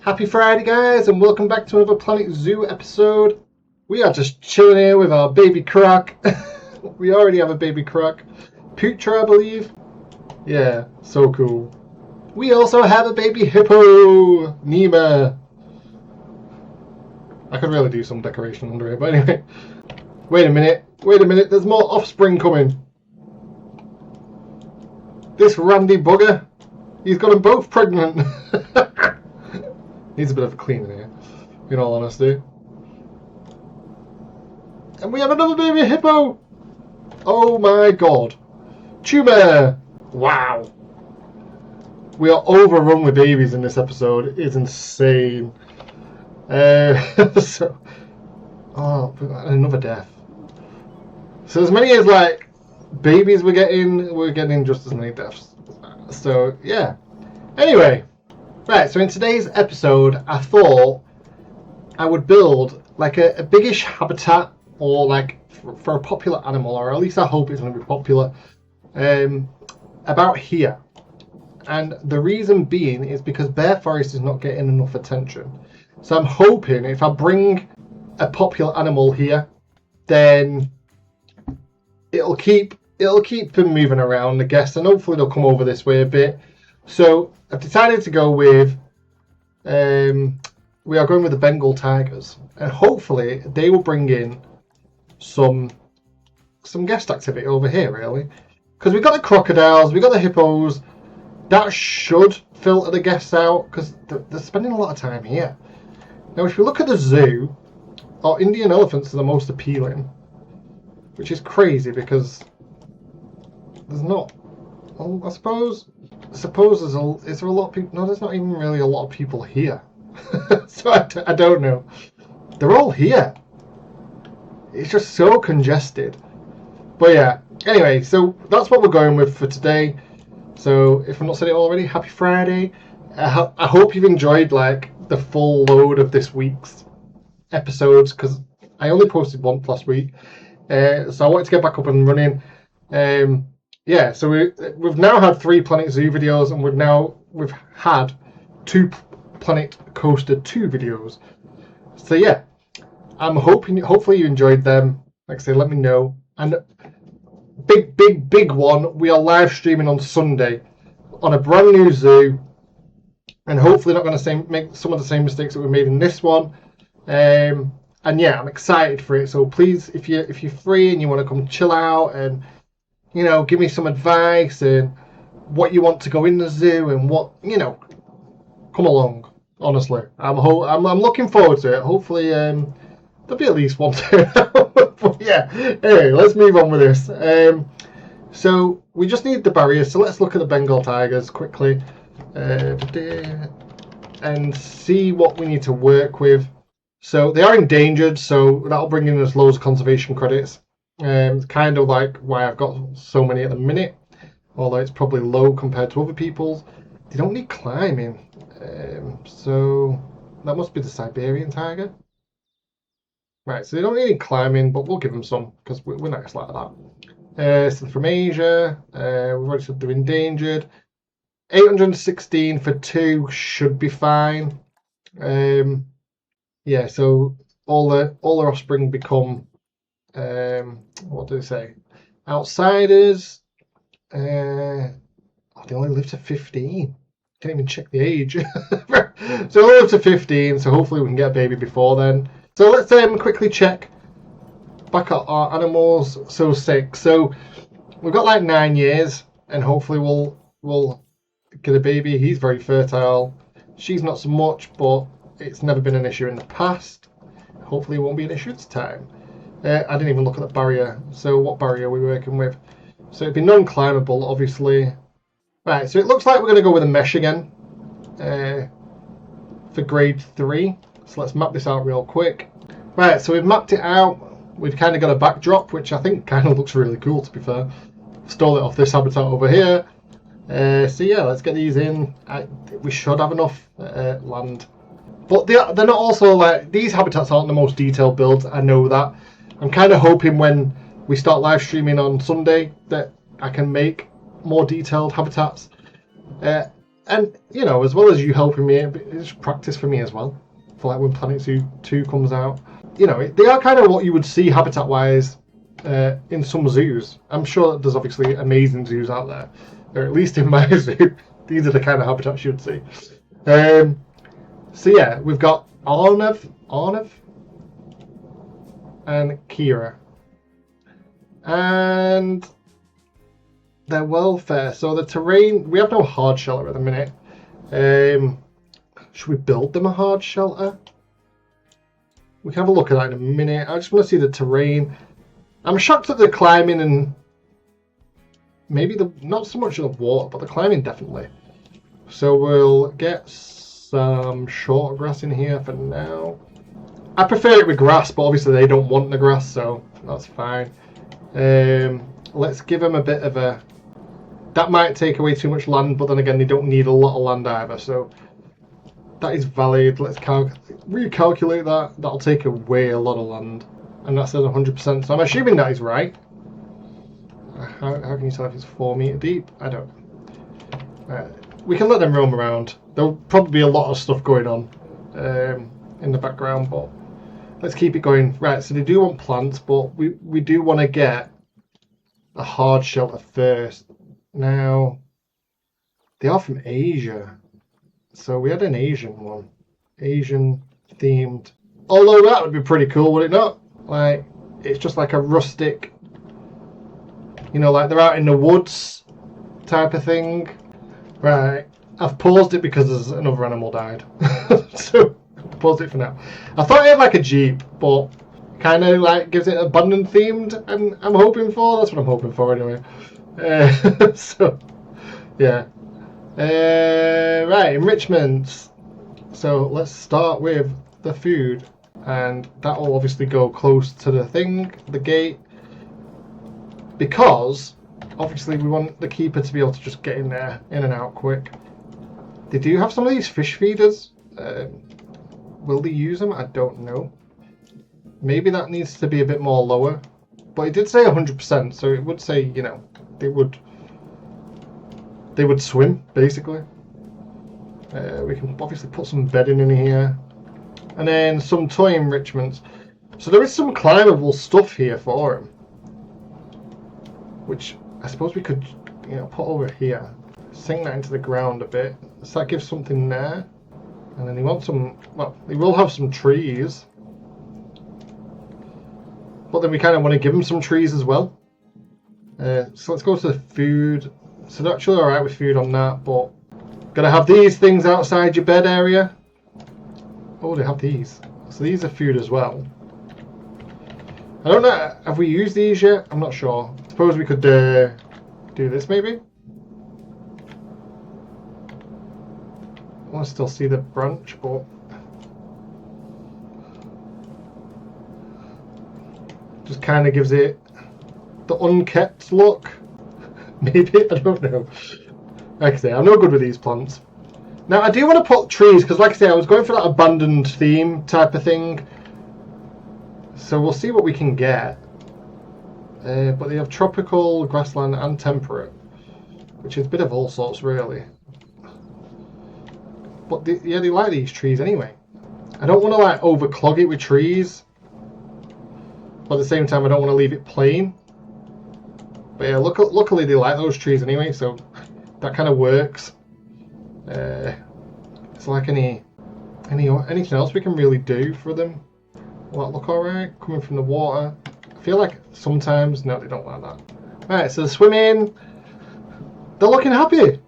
Happy Friday, guys, and welcome back to another Planet Zoo episode. We are just chilling here with our baby croc. We already have a baby croc. Putra, I believe. Yeah, so cool. We also have a baby hippo, Nima. I could really do some decoration under it, but anyway. Wait a minute, there's more offspring coming. This randy bugger, he's got them both pregnant. Needs a bit of a cleaning here, in all honesty. And we have another baby hippo! Oh my god. Tumor! Wow. We are overrun with babies in this episode. It is insane. So, oh, another death. So as many as like babies we're getting just as many deaths. So yeah. Anyway, right. So in today's episode, I thought I would build like a biggish habitat, or like for a popular animal, or at least I hope it's going to be popular. About here, and the reason being is because Bear Forest is not getting enough attention. So I'm hoping if I bring a popular animal here, then it'll keep them moving around, I guess, and hopefully they'll come over this way a bit. So I've decided to go with we are going with the Bengal tigers, and hopefully they will bring in some guest activity over here, really, because we've got the crocodiles, we've got the hippos. That should filter the guests out because they're spending a lot of time here. Now, if you look at the zoo, our Indian elephants are the most appealing, which is crazy because there's not. Well, I suppose is there a lot of people? No, there's not even really a lot of people here. So I don't know. They're all here. It's just so congested. But yeah. Anyway, so that's what we're going with for today. So if I've not said it already, happy Friday. I hope you've enjoyed like the full load of this week's episodes, because I only posted one last week. So I wanted to get back up and running. Yeah, so we've now had 3 Planet Zoo videos, and we've had 2 Planet Coaster 2 videos. So yeah, I'm hopefully you enjoyed them. Like I say, let me know. And big one, we are live streaming on Sunday on a brand new zoo, and hopefully not going to make some of the same mistakes that we made in this one. And yeah, I'm excited for it. So please, if you're free and you want to come chill out and give me some advice and what you want to go in the zoo and what come along. Honestly, I'm looking forward to it. Hopefully, there'll be at least one. But yeah, anyway, let's move on with this. So we just need the barriers. So let's look at the Bengal tigers quickly and see what we need to work with. So they are endangered, so that'll bring in us loads of conservation credits. It's kind of like why I've got so many at the minute, although it's probably low compared to other people's. They don't need climbing, so that must be the Siberian tiger. Right, so they don't need any climbing, but we'll give them some because we're nice like that. So from Asia, we've already said they're endangered. 816 for 2 should be fine. Yeah, so all their offspring become what do they say? Outsiders. They only live to 15. Can't even check the age. So they live to 15. So hopefully we can get a baby before then. So let's quickly check back at our animals. So 6. So we've got like 9 years, and hopefully we'll get a baby. He's very fertile. She's not so much, but it's never been an issue in the past. Hopefully it won't be an issue this time. I didn't even look at the barrier. So what barrier are we working with? So it'd be non-climbable, obviously. Right, so it looks like we're going to go with a mesh again for grade 3. So let's map this out real quick. Right, so we've mapped it out. We've kind of got a backdrop, which I think kind of looks really cool, to be fair. Stole it off this habitat over here. So yeah, let's get these in. We should have enough land. But they're not also like, these habitats aren't the most detailed builds, I know that. I'm kind of hoping when we start live streaming on Sunday that I can make more detailed habitats. And, you know, as well as you helping me, it's practice for me as well. For like when Planet Zoo 2 comes out. You know, they are kind of what you would see habitat-wise in some zoos. I'm sure that there's obviously amazing zoos out there. Or at least in my zoo, these are the kind of habitats you would see. So yeah, we've got Arnav, and Kira. And their welfare. So the terrain, we have no hard shelter at the minute. Should we build them a hard shelter? We can have a look at that in a minute. I just want to see the terrain. I'm shocked at the climbing and maybe not so much of the water, but the climbing definitely. So we'll get some short grass in here for now. I prefer it with grass, but obviously they don't want the grass, so that's fine. Let's give them a bit of a... That might take away too much land, but then again, they don't need a lot of land either, so that is valid. Let's recalculate that. That'll take away a lot of land, and that says 100%, so I'm assuming that is right. How can you tell if it's 4 meter deep? I don't know. We can let them roam around. There'll probably be a lot of stuff going on in the background, but let's keep it going. Right, so they do want plants, but we do want to get a hard shelter first. Now, they are from Asia. So we had an Asian one. Asian themed. Although that would be pretty cool, would it not? Like, it's just like a rustic, you know, like they're out in the woods type of thing. Right, I've paused it because there's another animal died. So, paused it for now. I thought it had like a Jeep, but kind of like gives it abundant themed, and I'm hoping for. That's what I'm hoping for anyway. So, yeah. Right, enrichments. So let's start with the food, and that will obviously go close to the thing, the gate, because obviously we want the keeper to be able to just get in there, in and out quick. They do have some of these fish feeders. Will they use them? I don't know. Maybe that needs to be a bit more lower, but it did say 100%, so it would say, you know, they would swim basically. We can obviously put some bedding in here, and then some toy enrichments. So there is some climbable stuff here for him, which I suppose we could, you know, put over here, sink that into the ground a bit, so that gives something there. And then he wants some, well, he will have some trees, but then we kind of want to give him some trees as well. So let's go to the food. So they're actually alright with food on that, but gotta have these things outside your bed area. Oh, they have these. So these are food as well. I don't know, have we used these yet? I'm not sure. Suppose we could do this maybe? I want to still see the branch, but just kind of gives it the unkept look. Maybe, I don't know. Like I say, I'm no good with these plants. Now, I do want to put trees, because like I say, I was going for that abandoned theme type of thing. So we'll see what we can get. But they have tropical, grassland, and temperate, which is a bit of all sorts, really. But yeah, they like these trees anyway. I don't want to like overclog it with trees, but at the same time, I don't want to leave it plain. But yeah, luckily they like those trees anyway, so that kind of works. It's like anything else we can really do for them. Will that look alright? Coming from the water. I feel like sometimes, no, they don't like that. Right, so swimming. They're looking happy.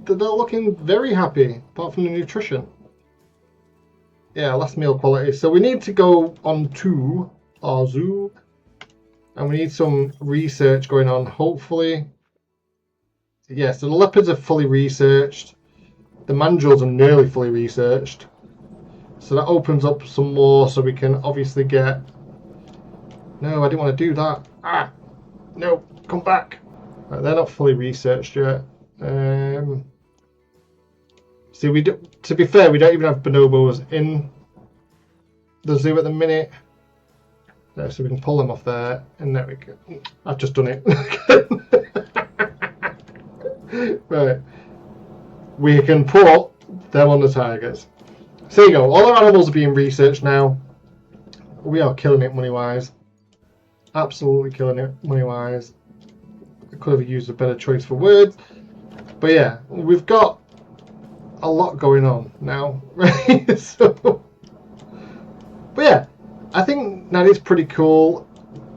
They're looking very happy, apart from the nutrition. Yeah, last meal quality. So we need to go on to our zoo, and we need some research going on, hopefully. Yeah, so the leopards are fully researched. The mandrills are nearly fully researched. So that opens up some more, so we can obviously get... No, I didn't want to do that. Ah! No, come back. Right, they're not fully researched yet. See, to be fair, we don't even have bonobos in the zoo at the minute. So we can pull them off there, and there we go. I've just done it. Right. we can put them on the tigers. So there you go. All our animals are being researched now. We are killing it money-wise. Absolutely killing it money-wise. I could have used a better choice for words. But yeah, we've got a lot going on now. Right? So, but yeah, I think that is pretty cool.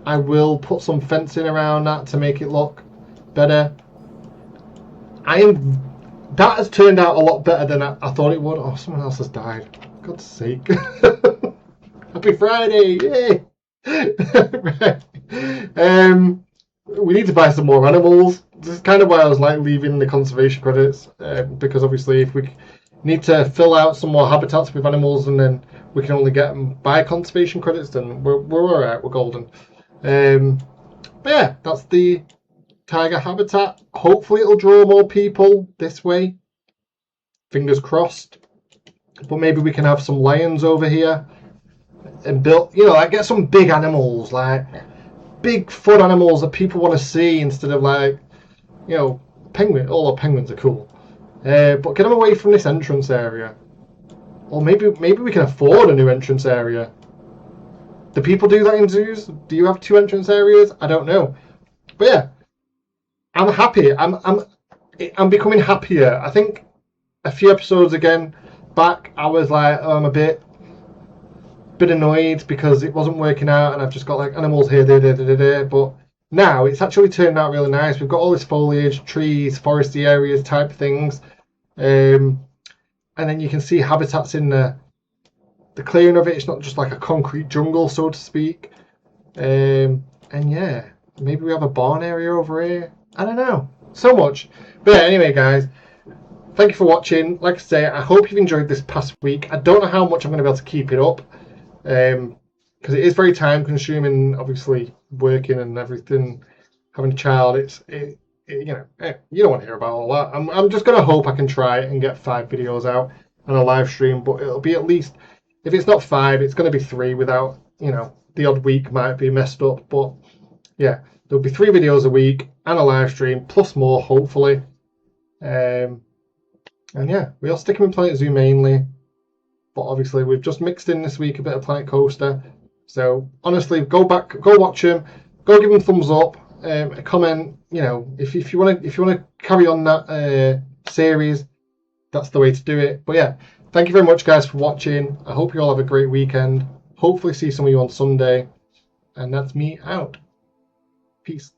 I will put some fencing around that to make it look better. That has turned out a lot better than I thought it would. Oh, someone else has died. For God's sake. Happy Friday! Yay! Right. We need to buy some more animals. This is kind of why I was like leaving the conservation credits, because obviously if we need to fill out some more habitats with animals and then we can only get them by conservation credits, then we're alright, we're golden. But yeah, that's the tiger habitat. Hopefully it'll draw more people this way. Fingers crossed. But maybe we can have some lions over here and build, like get some big animals, like big fun animals that people want to see instead of like, penguin. All the penguins are cool. But get them away from this entrance area. Or maybe we can afford a new entrance area. Do people do that in zoos? Do you have 2 entrance areas? I don't know. But yeah, I'm happy. I'm becoming happier. I think a few episodes back, I was like, I'm a bit annoyed because it wasn't working out, and I've just got like animals here, there. But now it's actually turned out really nice. We've got all this foliage, trees, foresty areas type things, and then you can see habitats in the clearing of it. It's not just like a concrete jungle, so to speak. And yeah, maybe we have a barn area over here. I don't know. So much. But yeah, anyway, guys, thank you for watching. Like I say, I hope you've enjoyed this past week. I don't know how much I'm going to be able to keep it up, because it is very time consuming, obviously working and everything, having a child. You don't want to hear about all that. I'm just going to hope I can try it and get 5 videos out on a live stream, but it'll be at least, if it's not 5, it's going to be 3 without, the odd week might be messed up. But yeah, there'll be 3 videos a week and a live stream, plus more, hopefully. And yeah, we'll stick with Planet Zoo mainly. But obviously, we've just mixed in this week a bit of Planet Coaster. So honestly, go watch them, go give them thumbs up, a comment. If you want to carry on that series, that's the way to do it. But yeah, thank you very much, guys, for watching. I hope you all have a great weekend. Hopefully, see some of you on Sunday. And that's me out. Peace.